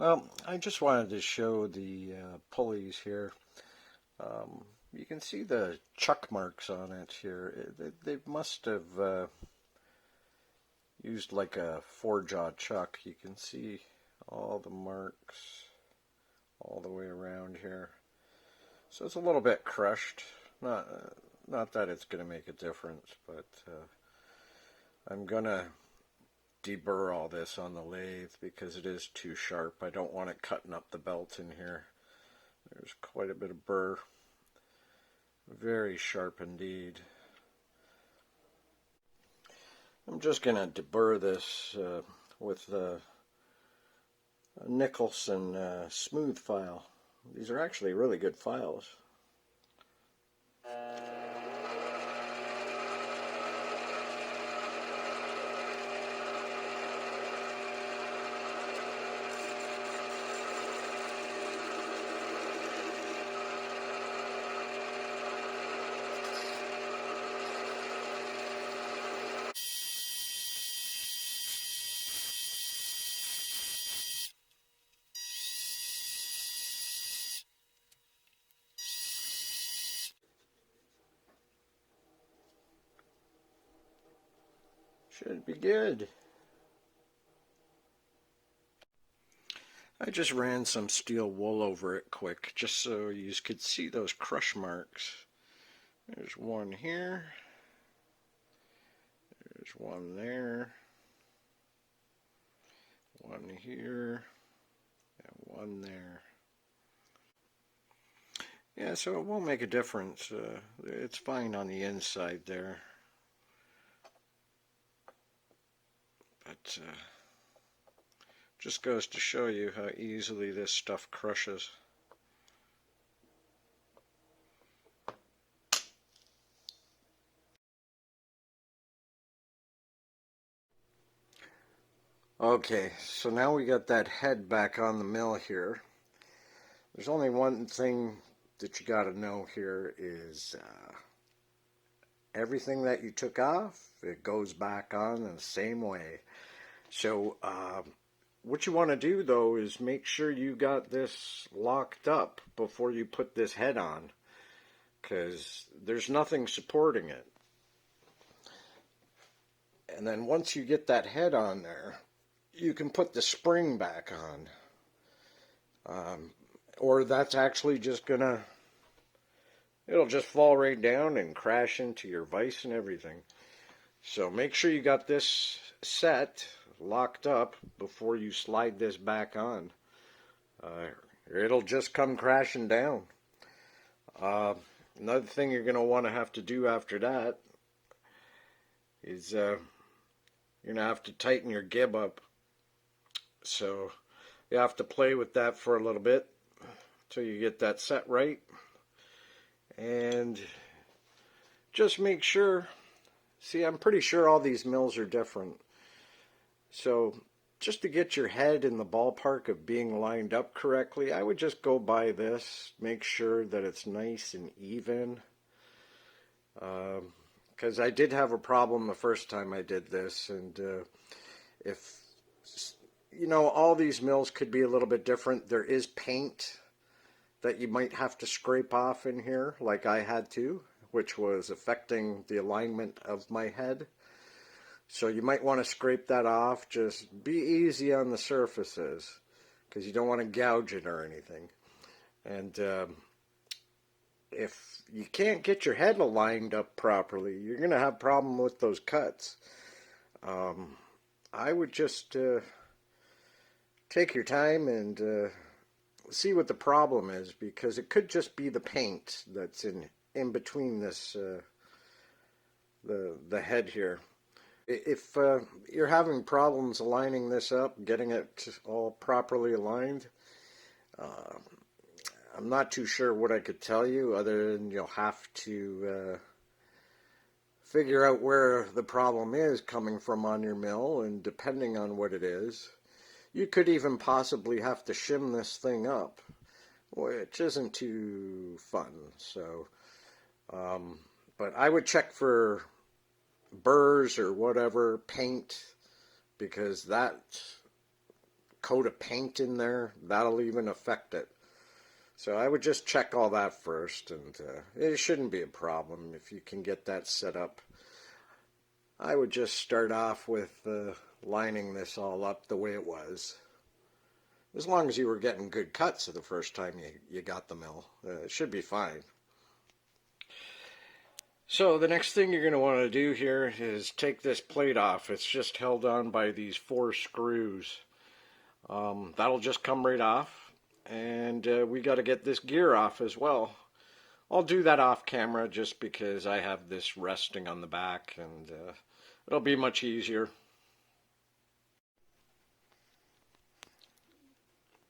Well, I just wanted to show the pulleys here. You can see the chuck marks on it here. They must have used like a four-jaw chuck. You can see all the marks all the way around here. So it's a little bit crushed. Not that it's going to make a difference, but I'm going to deburr all this on the lathe because it is too sharp. I don't want it cutting up the belt in here. There's quite a bit of burr. Very sharp indeed. I'm just going to deburr this with a Nicholson smooth file. These are actually really good files. Should be good. I just ran some steel wool over it quick just so you could see those crush marks. There's one here. There's one there. One here. And one there. Yeah, so it won't make a difference. It's fine on the inside there. But just goes to show you how easily this stuff crushes. Okay, so now we got that head back on the mill here. There's only one thing that you got to know here is everything that you took off, it goes back on in the same way. So what you want to do though is make sure you got this locked up before you put this head on, because there's nothing supporting it. And then once you get that head on there, you can put the spring back on. Or that's actually just gonna, it'll just fall right down and crash into your vise and everything. So make sure you got this set, locked up, before you slide this back on. It'll just come crashing down. Another thing you're going to want to have to do after that is you're going to have to tighten your gib up. So you have to play with that for a little bit till you get that set right. And just make sure, see, I'm pretty sure all these mills are different. So just to get your head in the ballpark of being lined up correctly, I would just go by this, make sure that it's nice and even. Because I did have a problem the first time I did this, and if, you know, all these mills could be a little bit different. There is paint that you might have to scrape off in here, like I had to, which was affecting the alignment of my head. So you might want to scrape that off. Just be easy on the surfaces, because you don't want to gouge it or anything. And if you can't get your head aligned up properly, you're going to have a problem with those cuts. I would just take your time and see what the problem is, because it could just be the paint that's in between this the head here. If you're having problems aligning this up, getting it all properly aligned, I'm not too sure what I could tell you, other than you'll have to figure out where the problem is coming from on your mill, and depending on what it is, you could even possibly have to shim this thing up, which isn't too fun. So, but I would check for burrs or whatever, paint, because that coat of paint in there, that'll even affect it. So I would just check all that first, and it shouldn't be a problem if you can get that set up. I would just start off with lining this all up the way it was. As long as you were getting good cuts the first time you got the mill, it should be fine. So the next thing you're going to want to do here is take this plate off. It's just held on by these 4 screws. That'll just come right off, and we got to get this gear off as well. I'll do that off camera just because I have this resting on the back, and it'll be much easier.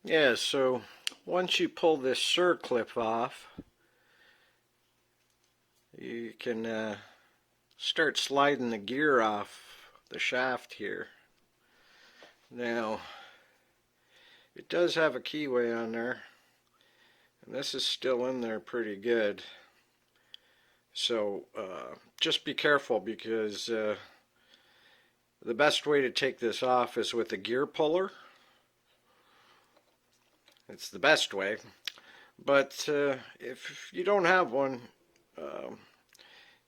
Yeah, so once you pull this circlip off, you can start sliding the gear off the shaft here. Now, it does have a keyway on there, and this is still in there pretty good. So just be careful, because the best way to take this off is with a gear puller. It's the best way, but if you don't have one,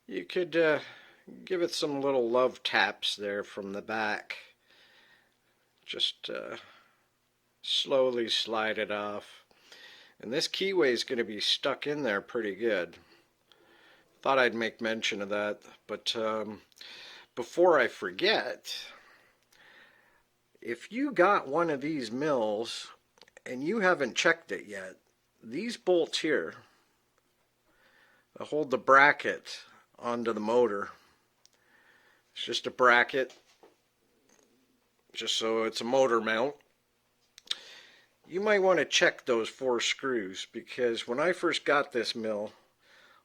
you could give it some little love taps there from the back. Just slowly slide it off. And this keyway is going to be stuck in there pretty good. Thought I'd make mention of that, but before I forget, if you got one of these mills and you haven't checked it yet, these bolts here hold the bracket onto the motor. It's just a bracket, just so it's a motor mount. You might want to check those 4 screws, because when I first got this mill,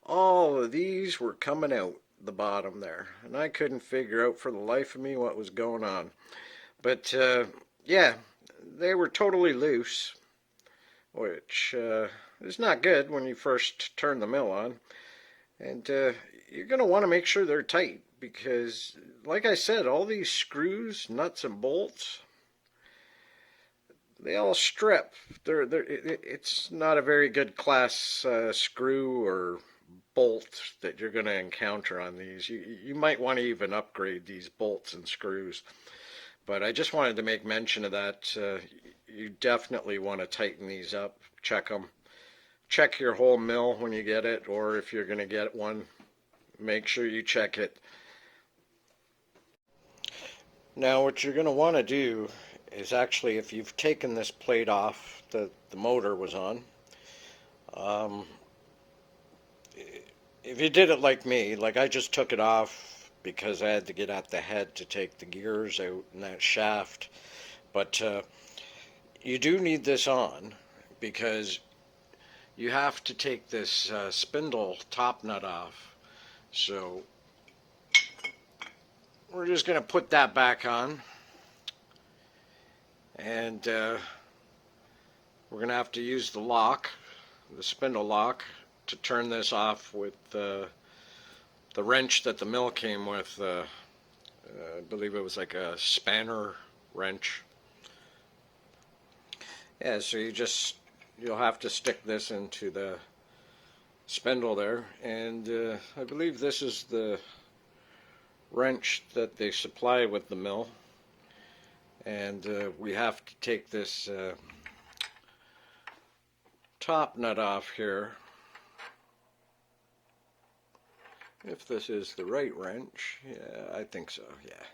all of these were coming out the bottom there, and I couldn't figure out for the life of me what was going on. But yeah, they were totally loose, which is not good when you first turn the mill on. And you're going to want to make sure they're tight, because like I said, all these screws, nuts and bolts, they all strip. It's not a very good class screw or bolt that you're going to encounter on these. You might want to even upgrade these bolts and screws. But I just wanted to make mention of that. You definitely want to tighten these up, check them. Check your whole mill when you get it, or if you're going to get one, make sure you check it. Now what you're going to want to do is, actually, if you've taken this plate off that the motor was on, if you did it like me, like I just took it off because I had to get at the head to take the gears out in that shaft. But you do need this on, because you have to take this spindle top nut off. So we're just going to put that back on, and we're going to have to use the lock, the spindle lock, to turn this off with the wrench that the mill came with. I believe it was like a spanner wrench. Yeah, so you'll have to stick this into the spindle there, and I believe this is the wrench that they supply with the mill, and we have to take this top nut off here. If this is the right wrench, yeah, I think so, yeah.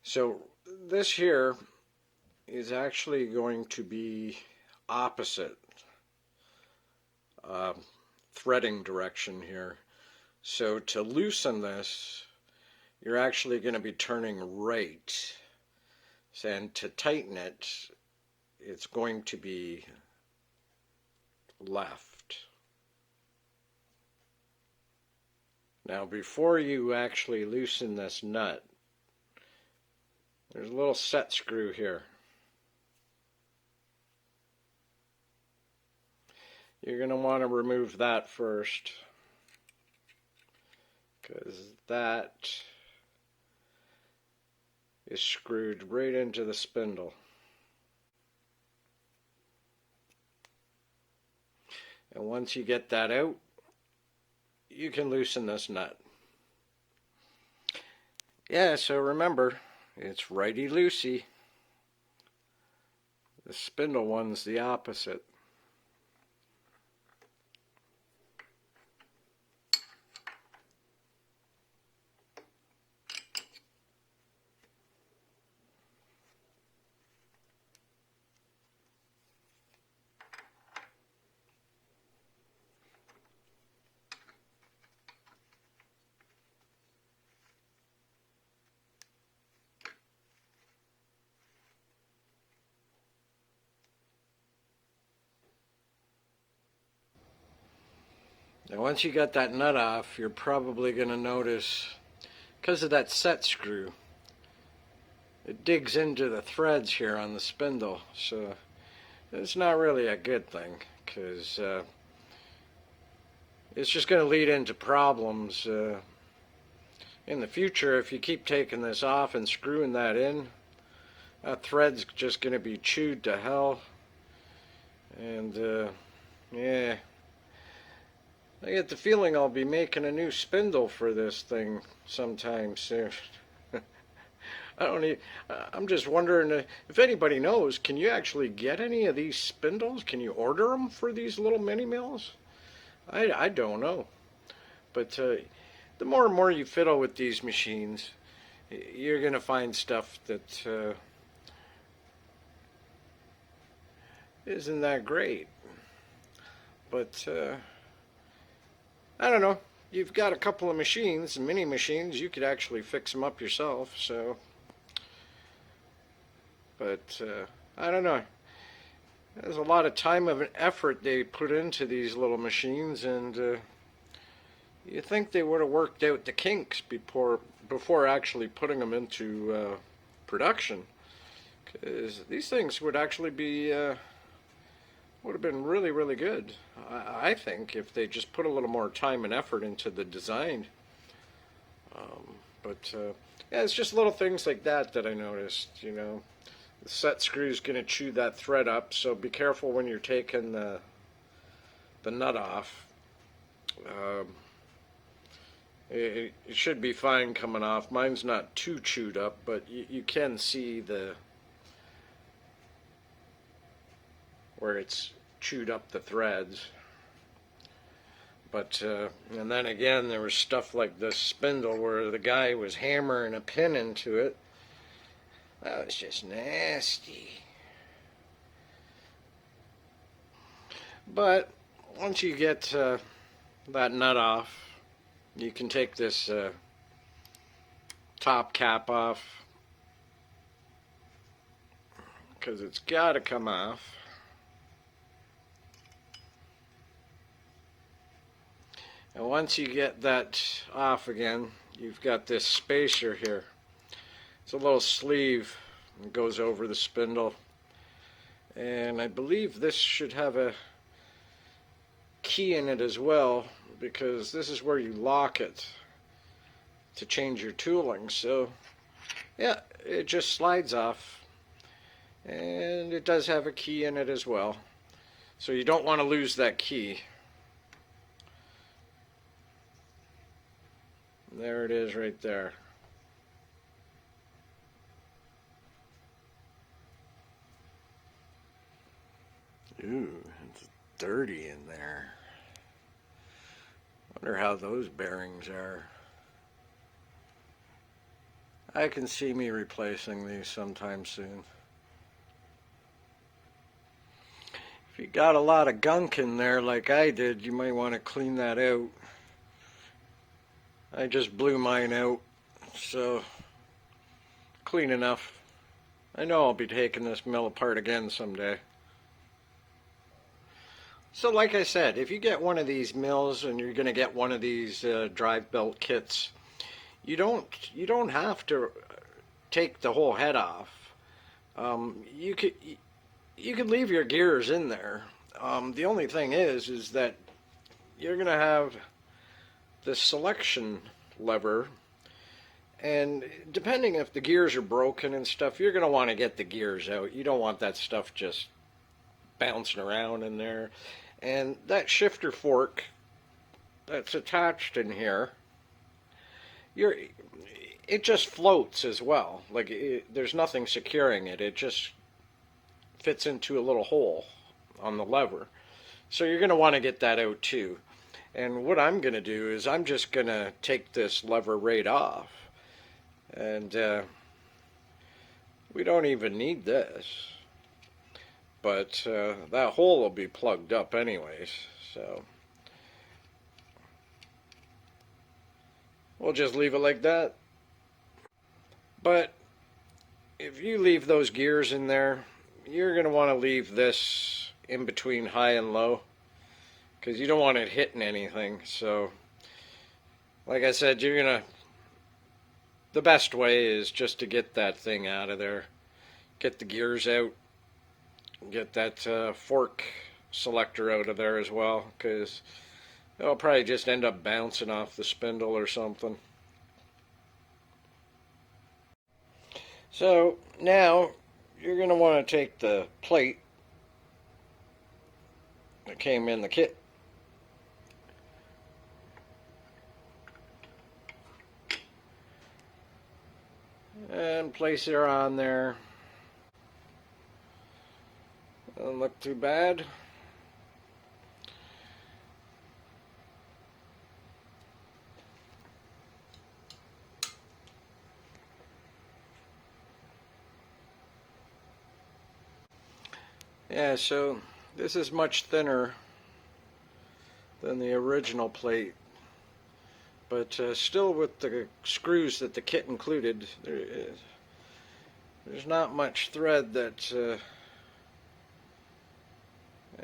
So this here is actually going to be opposite threading direction here. So to loosen this, you're actually going to be turning right, and to tighten it, it's going to be left. Now, before you actually loosen this nut, there's a little set screw here. You're going to want to remove that first, because that is screwed right into the spindle. And once you get that out, you can loosen this nut. Yeah, so remember, it's righty-loosey. The spindle one's the opposite. Now once you got that nut off, you're probably going to notice, because of that set screw, it digs into the threads here on the spindle. So it's not really a good thing, because it's just going to lead into problems in the future. If you keep taking this off and screwing that in, that thread's just going to be chewed to hell. And yeah, I get the feeling I'll be making a new spindle for this thing sometime soon. I'm just wondering if anybody knows, can you actually get any of these spindles? Can you order them for these little mini mills? I don't know. But the more and more you fiddle with these machines, you're going to find stuff that isn't that great. But I don't know. You've got a couple of machines, mini machines. You could actually fix them up yourself. So, but I don't know. There's a lot of time and effort they put into these little machines, and you think they would have worked out the kinks before actually putting them into production, because these things would actually be would have been really, really good, I think, if they just put a little more time and effort into the design. But yeah, it's just little things like that that I noticed. You know, the set screw is going to chew that thread up, so be careful when you're taking the nut off. It should be fine coming off. Mine's not too chewed up, but you can see where it's chewed up the threads. But and then again, there was stuff like this spindle where the guy was hammering a pin into it. That was just nasty. But once you get that nut off, you can take this top cap off, because it's got to come off. And once you get that off again, you've got this spacer here. It's a little sleeve that goes over the spindle. And I believe this should have a key in it as well, because this is where you lock it to change your tooling. So yeah, it just slides off, and it does have a key in it as well, so you don't want to lose that key. There it is right there. Ooh, it's dirty in there. Wonder how those bearings are. I can see me replacing these sometime soon. If you got a lot of gunk in there like I did, you might want to clean that out. I just blew mine out, so clean enough. I know I'll be taking this mill apart again someday. So like I said, if you get one of these mills and you're going to get one of these drive belt kits, you don't have to take the whole head off. You could leave your gears in there. The only thing is that you're going to have the selection lever, and depending if the gears are broken and stuff, you're going to want to get the gears out. You don't want that stuff just bouncing around in there. And that shifter fork that's attached in here, it just floats as well. Like there's nothing securing it. It just fits into a little hole on the lever. So you're going to want to get that out too. And what I'm going to do is I'm just going to take this lever right off. And we don't even need this. But that hole will be plugged up anyways. So we'll just leave it like that. But if you leave those gears in there, you're going to want to leave this in between high and low, because you don't want it hitting anything. So like I said, the best way is just to get that thing out of there, get the gears out, get that fork selector out of there as well, because it'll probably just end up bouncing off the spindle or something. So now you're going to want to take the plate that came in the kit, and place it on there. Doesn't look too bad. Yeah, so this is much thinner than the original plate, but still with the screws that the kit included, there's not much thread that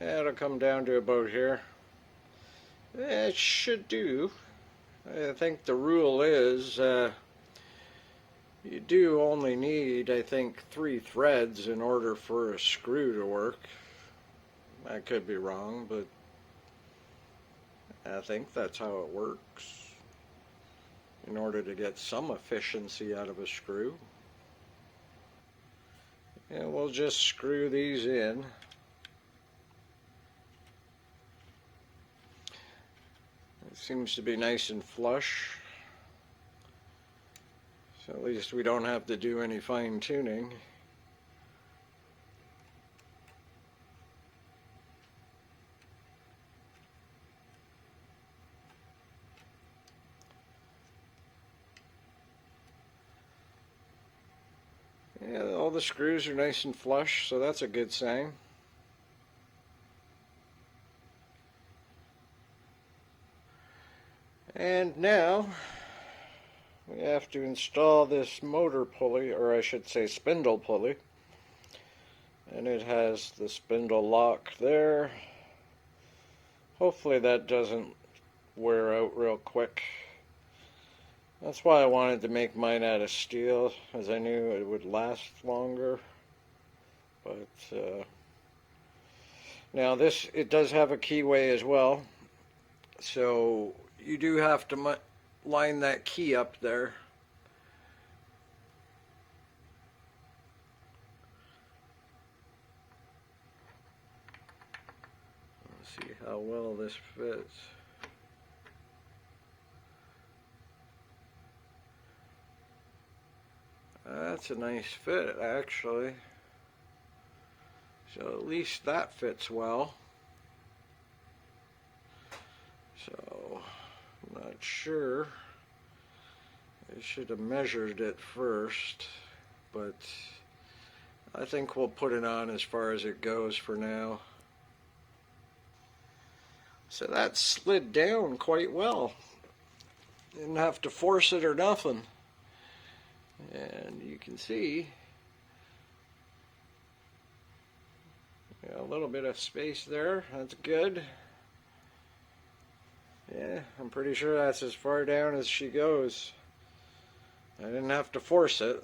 it'll come down to about here. It should do. I think the rule is you do only need, I think, 3 threads in order for a screw to work. I could be wrong, but I think that's how it works in order to get some efficiency out of a screw. And we'll just screw these in. It seems to be nice and flush. So at least we don't have to do any fine tuning. Yeah, all the screws are nice and flush, so that's a good sign. And now we have to install this motor pulley, or I should say spindle pulley. And it has the spindle lock there. Hopefully that doesn't wear out real quick. That's why I wanted to make mine out of steel, as I knew it would last longer. But now this, it does have a keyway as well. So you do have to line that key up there. Let's see how well this fits. That's a nice fit, actually. So at least that fits well. So I'm not sure. I should have measured it first, but I think we'll put it on as far as it goes for now. So that slid down quite well. Didn't have to force it or nothing. And you can see a little bit of space there. That's good. Yeah, I'm pretty sure that's as far down as she goes. I didn't have to force it.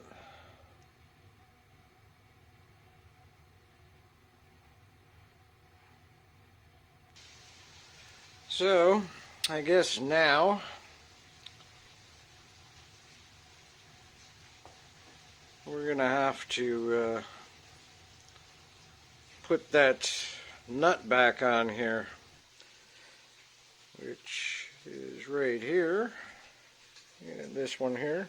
So, I guess now we're going to have to put that nut back on here. which is right here, and this one here.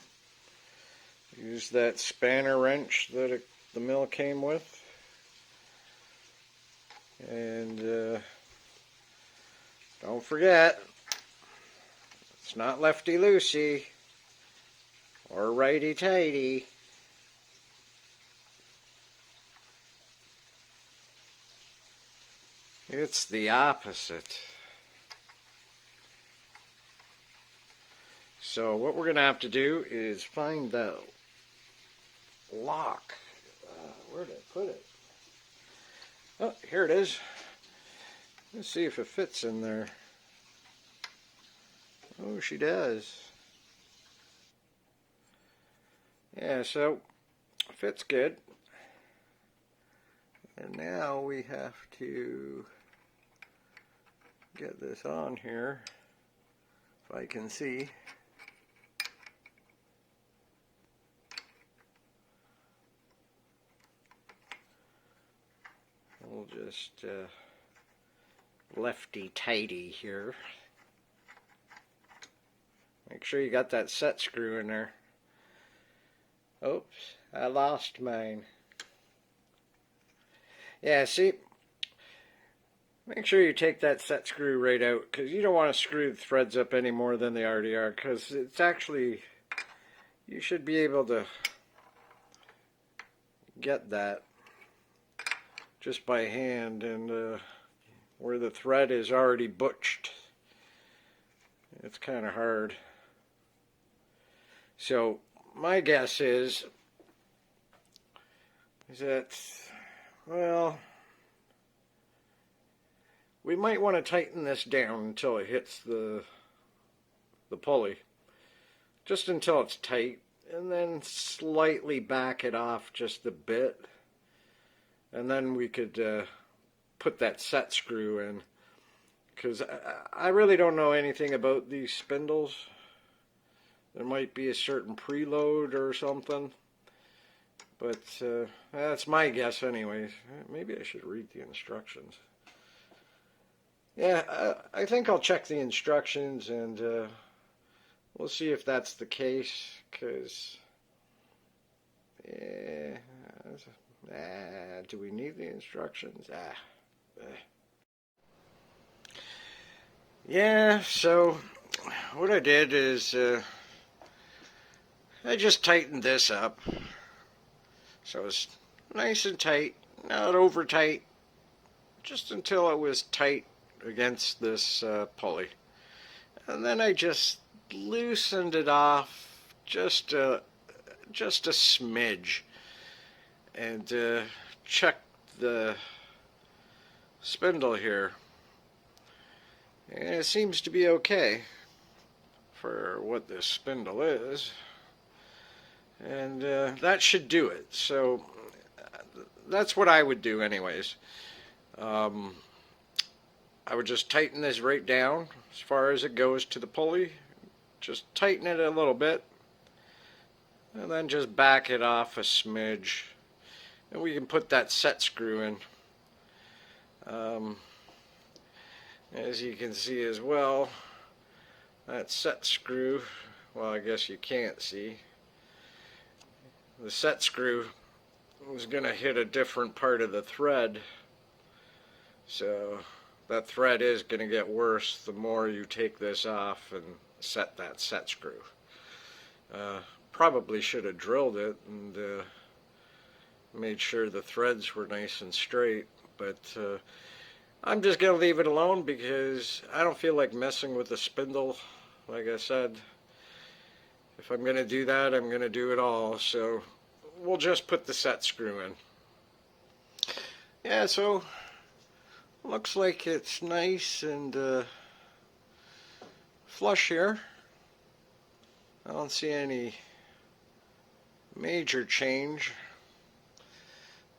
Use that spanner wrench that the mill came with, and don't forget, it's not lefty-loosey or righty-tighty. It's the opposite. So what we're going to have to do is find the lock. Where did I put it? Oh, here it is. Let's see if it fits in there. Oh, she does. Yeah, so it fits good. And now we have to get this on here, if I can see. We'll just lefty-tighty here. Make sure you got that set screw in there. Oops, I lost mine. Yeah, see, make sure you take that set screw right out, because you don't want to screw the threads up any more than they already are, because it's actually, you should be able to get that just by hand, and where the thread is already butched, it's kind of hard. So my guess is that, well, we might want to tighten this down until it hits the pulley, just until it's tight, and then slightly back it off just a bit, and then we could put that set screw in, because I really don't know anything about these spindles. There might be a certain preload or something, but that's my guess anyways. Maybe I should read the instructions. Yeah, I think I'll check the instructions, and we'll see if that's the case, because yeah, do we need the instructions? Yeah, so what I did is I just tightened this up so it's nice and tight, not over tight, just until it was tight against this pulley, and then I just loosened it off just a smidge, and checked the spindle here, and it seems to be okay for what this spindle is, and that should do it. So that's what I would do anyways. I would just tighten this right down as far as it goes to the pulley, just tighten it a little bit, and then just back it off a smidge, and we can put that set screw in. As you can see as well, that set screw, well, I guess you can't see, the set screw is going to hit a different part of the thread, so that thread is going to get worse the more you take this off and set that set screw. Probably should have drilled it and made sure the threads were nice and straight, but I'm just going to leave it alone because I don't feel like messing with the spindle. Like I said, if I'm going to do that, I'm going to do it all, so we'll just put the set screw in. Yeah, so looks like it's nice and flush here. I don't see any major change,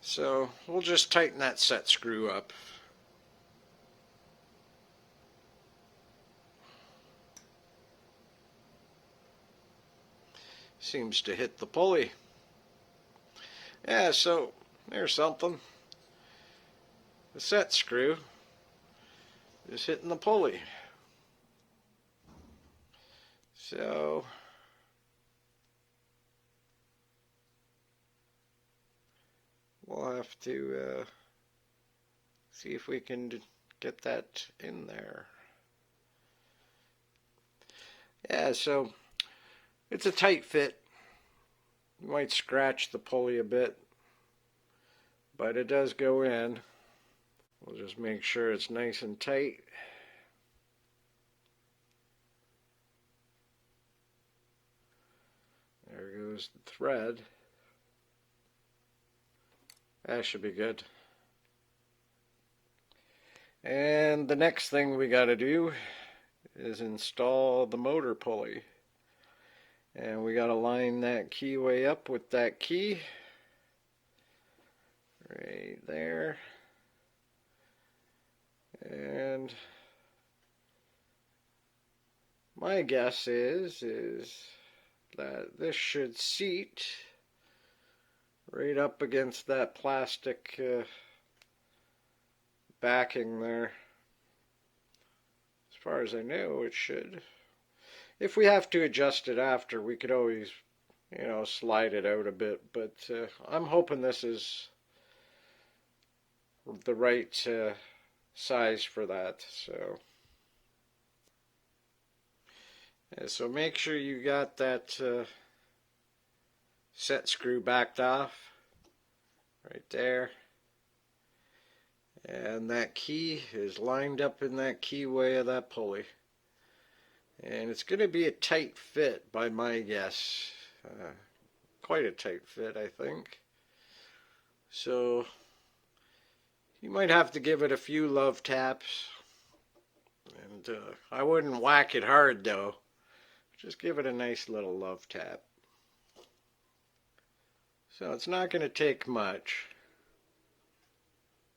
so we'll just tighten that set screw up. Seems to hit the pulley. Yeah, so there's something. The set screw is hitting the pulley. So we'll have to see if we can get that in there. Yeah, so it's a tight fit. You might scratch the pulley a bit, but it does go in. We'll just make sure it's nice and tight. There goes the thread. That should be good. And the next thing we got to do is install the motor pulley. And we got to line that keyway up with that key. Right there. And my guess is that this should seat right up against that plastic backing there. As far as I know, it should. If we have to adjust it after, we could always, slide it out a bit. But I'm hoping this is the right size for that. So make sure you got that set screw backed off right there. And that key is lined up in that keyway of that pulley. And it's going to be a tight fit by my guess. Quite a tight fit, I think. So you might have to give it a few love taps. And I wouldn't whack it hard though. Just give it a nice little love tap. So it's not going to take much.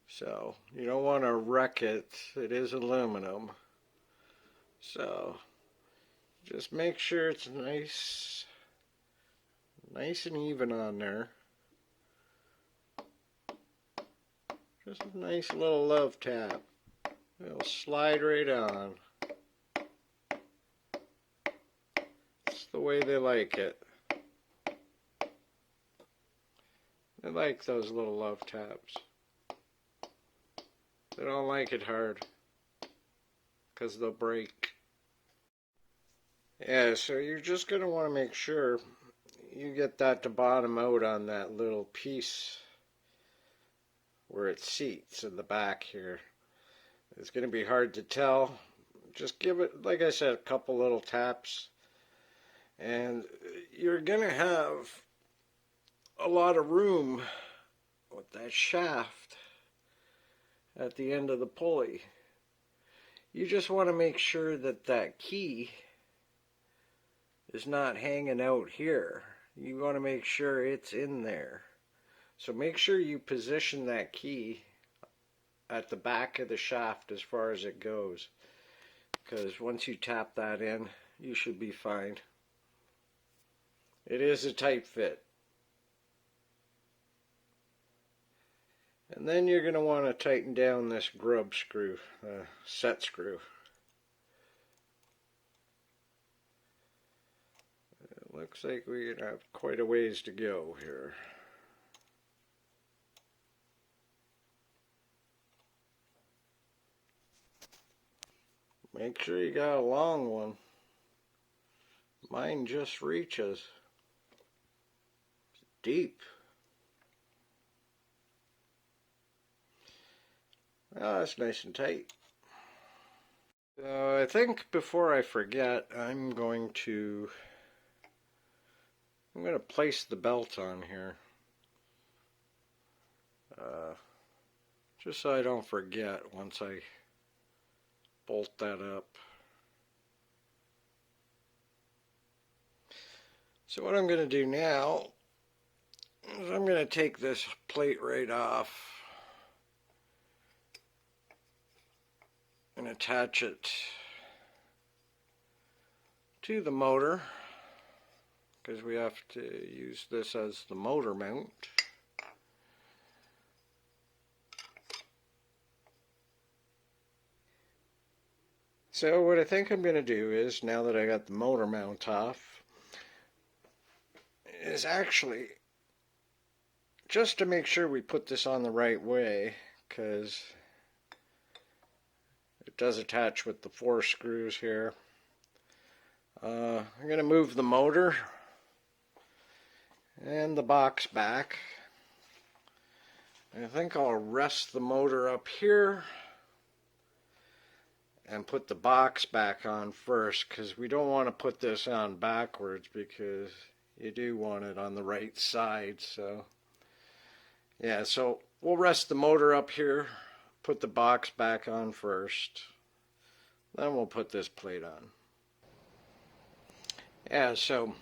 So you don't want to wreck it. It is aluminum. So just make sure it's nice and even on there. Just a nice little love tap. It'll slide right on. It's the way they like it. They like those little love taps. They don't like it hard because they'll break. Yeah, so you're just going to want to make sure you get that to bottom out on that little piece where it seats in the back here. It's going to be hard to tell. Just give it, like I said, a couple little taps. And you're going to have a lot of room with that shaft at the end of the pulley. You just want to make sure that that key is not hanging out here. You want to make sure it's in there. So make sure you position that key at the back of the shaft as far as it goes. Because once you tap that in, you should be fine. It is a tight fit. And then you're going to want to tighten down this grub screw, set screw. It looks like we have quite a ways to go here. Make sure you got a long one. Mine just reaches. It's deep. Oh, that's nice and tight. So I think before I forget, I'm going to place the belt on here. Just so I don't forget once I bolt that up. So what I'm going to do now is I'm going to take this plate right off and attach it to the motor, because we have to use this as the motor mount. So what I think I'm going to do is, now that I got the motor mount off, is actually just to make sure we put this on the right way, because it does attach with the 4 screws here. I'm going to move the motor and the box back. I think I'll rest the motor up here and put the box back on first, because we don't want to put this on backwards, because you do want it on the right side. So yeah, so we'll rest the motor up here, put the box back on first, then we'll put this plate on. Yeah, so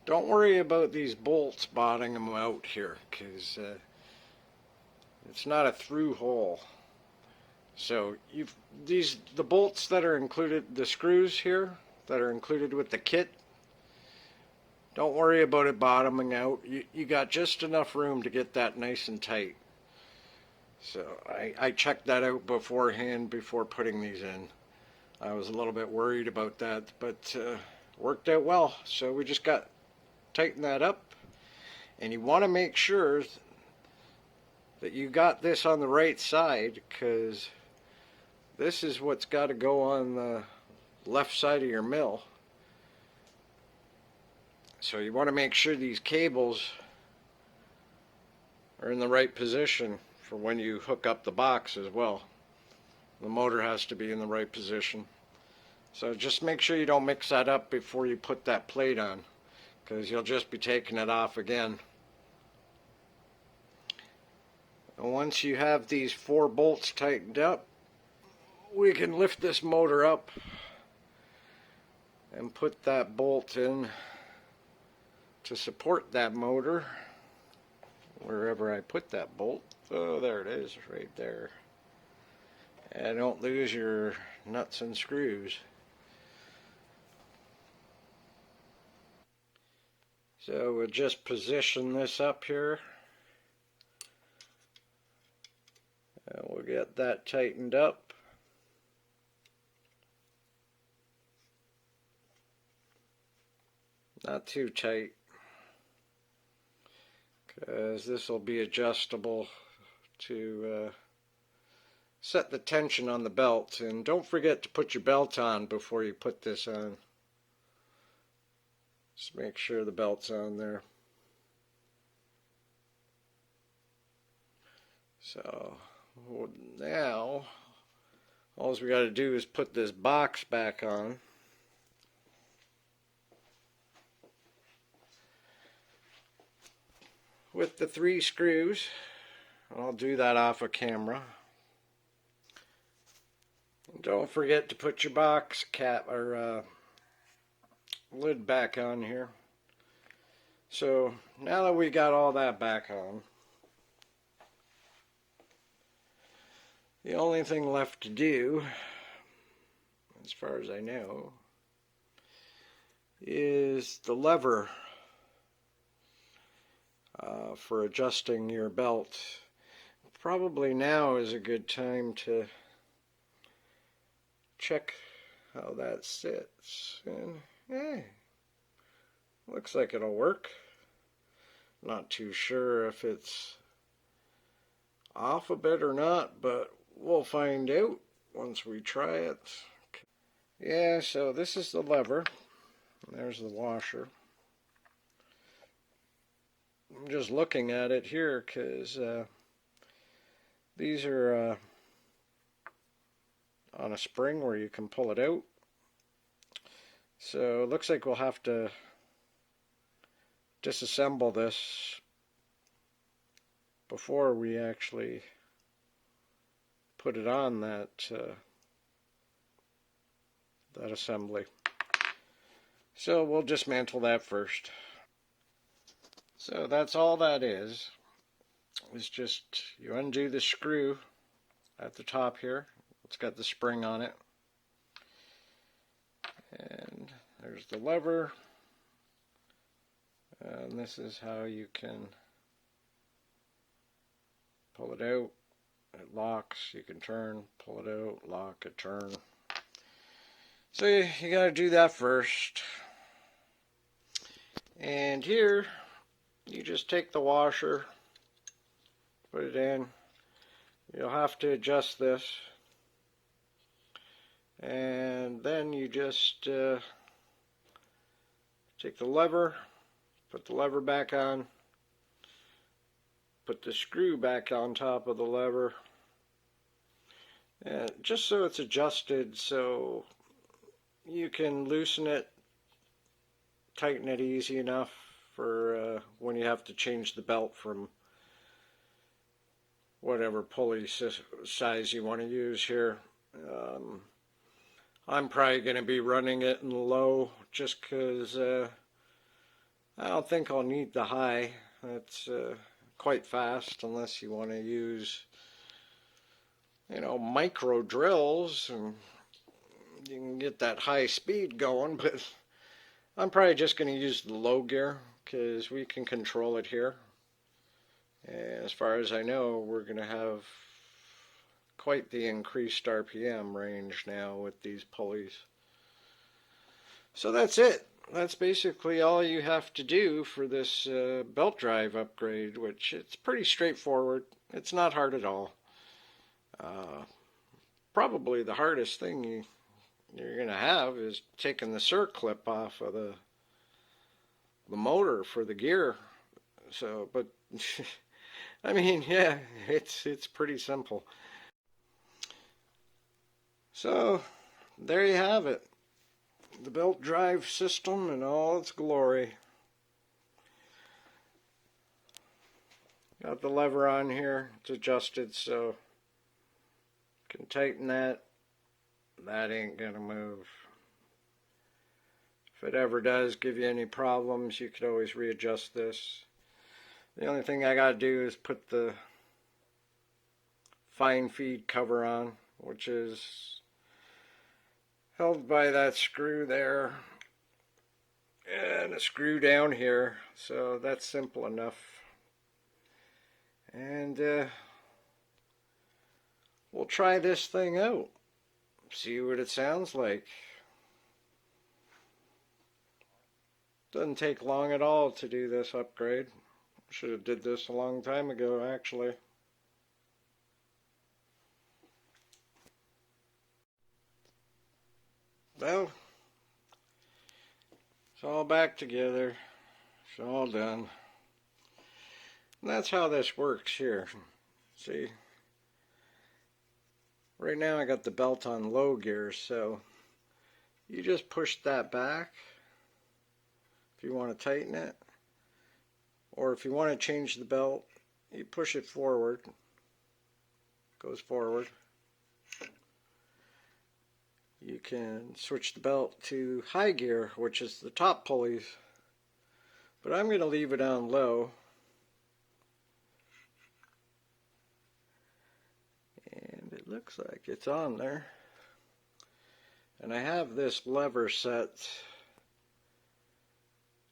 don't worry about these bolts bottoming out here, because it's not a through hole. So the bolts that are included, the screws here that are included with the kit, don't worry about it bottoming out. You got just enough room to get that nice and tight. So I checked that out beforehand before putting these in. I was a little bit worried about that, but worked out well. So we just got tighten that up, and you want to make sure that you got this on the right side, because this is what's got to go on the left side of your mill. So you want to make sure these cables are in the right position for when you hook up the box as well. The motor has to be in the right position. So just make sure you don't mix that up before you put that plate on, because you'll just be taking it off again. And once you have these 4 bolts tightened up, we can lift this motor up and put that bolt in to support that motor wherever I put that bolt. Oh, there it is, right there. And don't lose your nuts and screws. So we'll just position this up here, and we'll get that tightened up. Not too tight, because this will be adjustable to set the tension on the belt. And don't forget to put your belt on before you put this on. Just make sure the belt's on there. So now all we got to do is put this box back on. With the 3 screws. I'll do that off of camera. And don't forget to put your box cap or lid back on here. So now that we got all that back on, the only thing left to do, as far as I know, is the lever for adjusting your belt. Probably now is a good time to check how that sits. And hey, looks like it'll work. Not too sure if it's off a bit or not, but we'll find out once we try it. Yeah, so this is the lever. There's the washer. I'm just looking at it here because these are on a spring where you can pull it out. So it looks like we'll have to disassemble this before we actually put it on that assembly. So we'll dismantle that first. So that's all that is. It's just you undo the screw at the top here. It's got the spring on it. And there's the lever. And this is how you can pull it out. It locks, you can turn, pull it out, lock it, turn. So you got to do that first. And here, you just take the washer, put it in. You'll have to adjust this. And then you just take the lever, put the lever back on, put the screw back on top of the lever, and just so it's adjusted so you can loosen it, tighten it easy enough for when you have to change the belt from whatever pulley size you want to use here. I'm probably going to be running it in low just because I don't think I'll need the high. That's quite fast unless you want to use, micro drills and you can get that high speed going, but I'm probably just going to use the low gear because we can control it here. And as far as I know, we're going to have quite the increased RPM range now with these pulleys. So that's it. That's basically all you have to do for this belt drive upgrade, which it's pretty straightforward. It's not hard at all. Probably the hardest thing you're going to have is taking the circlip off of the motor for the gear. So, but I mean, yeah, it's pretty simple. So there you have it. The belt drive system in all its glory. Got the lever on here. It's adjusted so you can tighten that. That ain't gonna move. If it ever does give you any problems, you could always readjust this. The only thing I gotta do is put the fine feed cover on, which is held by that screw there and a screw down here, so that's simple enough. And we'll try this thing out, see what it sounds like. Doesn't take long at all to do this upgrade. Should have did this a long time ago, actually. Well, it's all back together. It's all done. And that's how this works here. See? Right now I got the belt on low gear, so you just push that back if you want to tighten it. Or if you want to change the belt, you push it forward. It goes forward. You can switch the belt to high gear, which is the top pulleys. But I'm going to leave it on low. And it looks like it's on there. And I have this lever set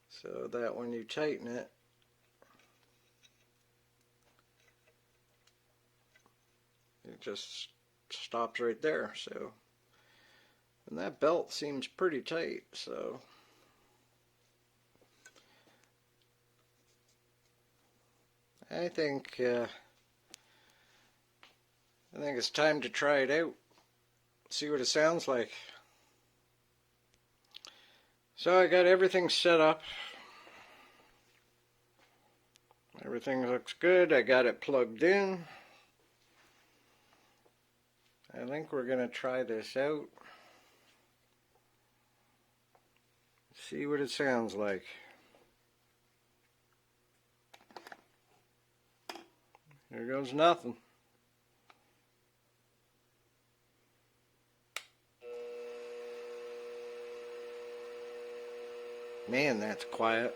so that when you tighten it, it just stops right there. So, and that belt seems pretty tight, so I think it's time to try it out, see what it sounds like. So I got everything set up. Everything looks good. I got it plugged in. I think we're going to try this out. See what it sounds like. Here goes nothing. Man, that's quiet.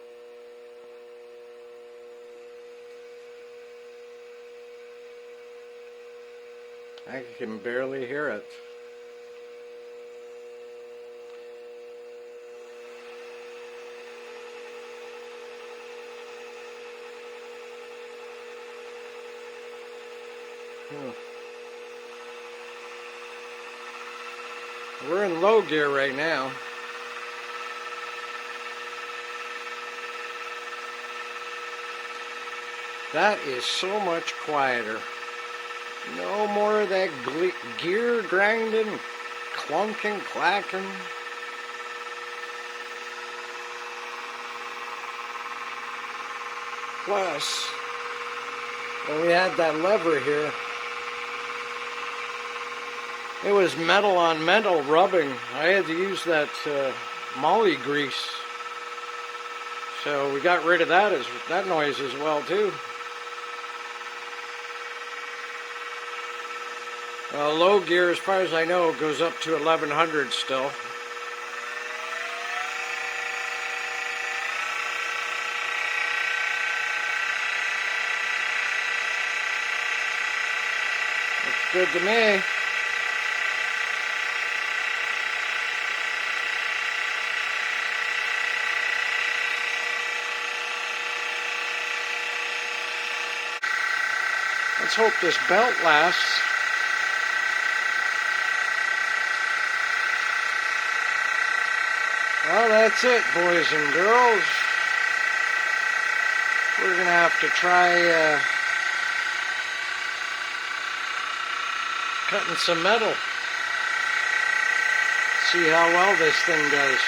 I can barely hear it. We're in low gear right now. That is so much quieter. No more of that gear grinding, clunking, clacking. Plus, when we had that lever here, it was metal on metal rubbing. I had to use that moly grease. So we got rid of that noise as well too. Low gear, as far as I know, goes up to 1100 still. Looks good to me. Let's hope this belt lasts. Well, that's it, boys and girls. We're going to have to try cutting some metal. See how well this thing does.